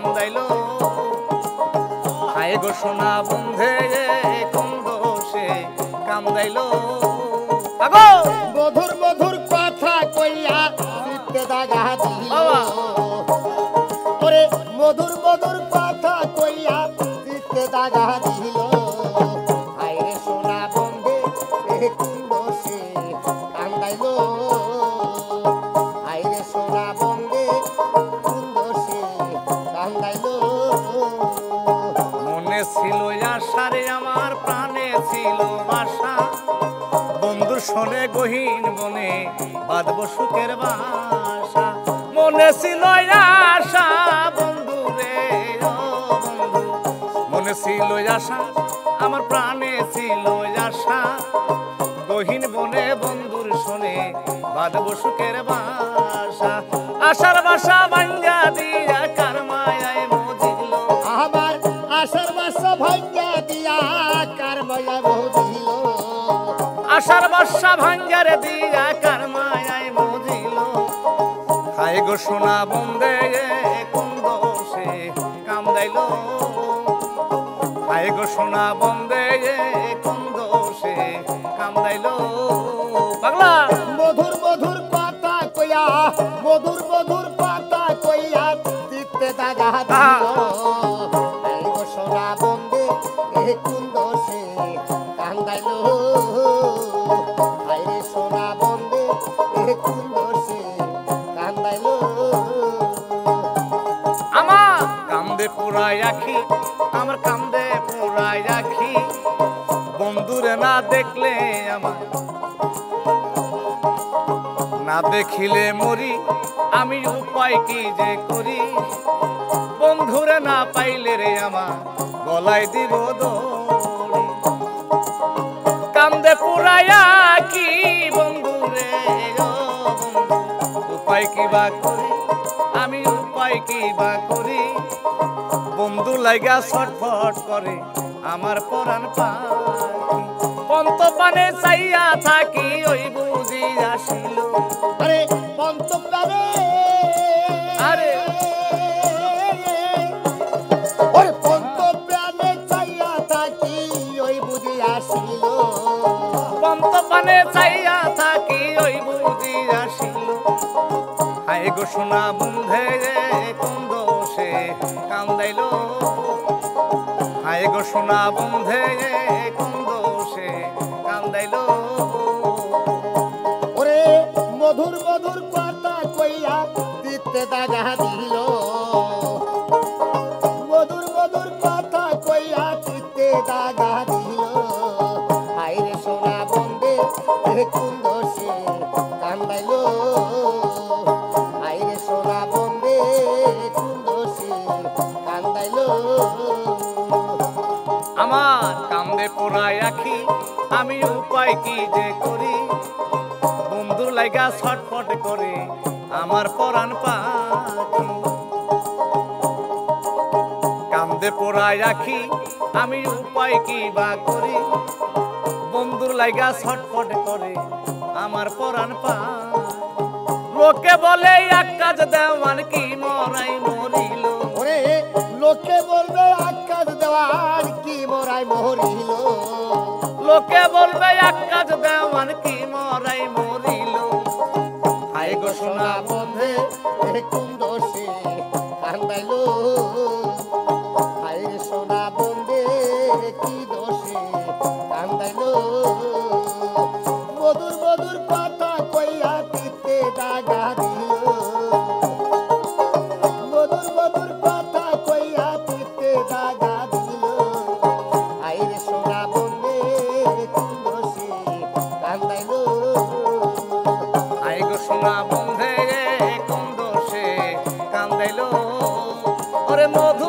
কান্দাইলো হায় গো সোনা বন্ধে কোন দোষে কান্দাইলো আগো মধুর মধুর কথা কইয়া চিত্তে দাগা দিল ওরে মধুর মধুর কথা কইয়া চিত্তে দাগা দিল হায় রে সোনা বন্ধে কোন দোষে কান্দাইলো হায় রে সোনা বন্ধে কোন দোষে কান্দাইলো মনে ছিল আশারে আমার প্রাণে ছিল আশা বন্ধুর শোনে গহীন বনে বাঁধব সুখের বাসা মনে ছিল আশা বন্ধু রে ও বন্ধু মনে ছিল আশা আমার প্রাণে ছিল আশা গহীন বনে বন্ধুর শোনে বাঁধব সুখের বাসা আশার বাসা ভাঙ্গা দিয়া কার মায়ায় মজিল আমার আশার বাসা ভাঙ্গা দিয়া কার মায়া মজিল আশার বাসা ভাঙ্গারে দিয়া কার মায়ায় মজিল হায় গো সোনা বন্ধে কোন দোষে কান্দাইলো হায় গো সোনা বন্ধে কোন দোষে কান্দাইলো পাগলা মধুর মধুর কথা কইয়া মধুর মধুর কথা কইয়া চিত্তে দাগা দিল এই গো সোনা বন্ধে কোন দোষে কান্দাইলো হায় রে সোনা বন্ধে কোন দোষে কান্দাইলো আমার কান্দে পুরাই আখি আমার কান্দে পুরাই আখি বন্ধুরে না দেখলে আমার না দেখিলে মরি আমি উপায় কি যে করি বন্ধুরে না পাইলে রে আমার গলায় দিব দড়ি কান্দে পুরাইয়া কি বন্ধুরে ও বন্ধু উপায় কি বা করি আমি উপায় কি বা করি বন্ধু লাগা ছটফট করে আমার পরাণ পাখি পন্ত পানে চাইয়া থাকি ওই বুঝি আসিল আরে পন্তপ্রাণে আরে ওরে পন্তপ্রাণে চাইয়া থাকি ওই বুঝি আসিল পন্ত পানে চাইয়া থাকি ওই বুঝি আসিল হায় গো সোনা বন্ধে কোন দোষে কান্দাইলো হায় গো সোনা বন্ধে কোন দোষে কান্দাইলো ওরে মধুর মধুর কথা কইয়া চিত্তে দাগা দিল মধুর মধুর কথা কইয়া চিত্তে দাগা দিল হায় রে সোনা বন্ধে কোন দোষে কান্দাইলো হায় রে সোনা বন্ধে কোন দোষে কান্দাইলো আমার কান্দে পোড়ায় আখি আমি উপায় কি যে করি বন্ধুর লাগা ছটফট করে আমার পরাণ পাখি কান্দে পোড়ায় আখি আমি উপায় কি বা করি বন্ধুর লাগা ছটফট করে আমার পরাণ পাখি লোকে বলে এক কাজ দেওয়ান কি মরাই মরিল ওরে লোকে বলবে আকাশ দেওয়ার কি মোরাই মরিল লোকে বলবে এক কাজ দেওয়ান কি মরাই মরিল হায় গো সোনা বন্ধে কোন দোষে কান্দাইলো হায় রে সোনা বন্ধে কি দোষে কান্দাইলো মধুর মধুর কথা কইয়া চিত্তে দাগা দিল মধুর মধুর কথা কইয়া চিত্তে দাগা দিল হায় রে সোনা বন্ধে কোন দোষে কান্দাইলো হায় গো সোনা বন্ধে কোন দোষে কান্দাইলো ওরে মধু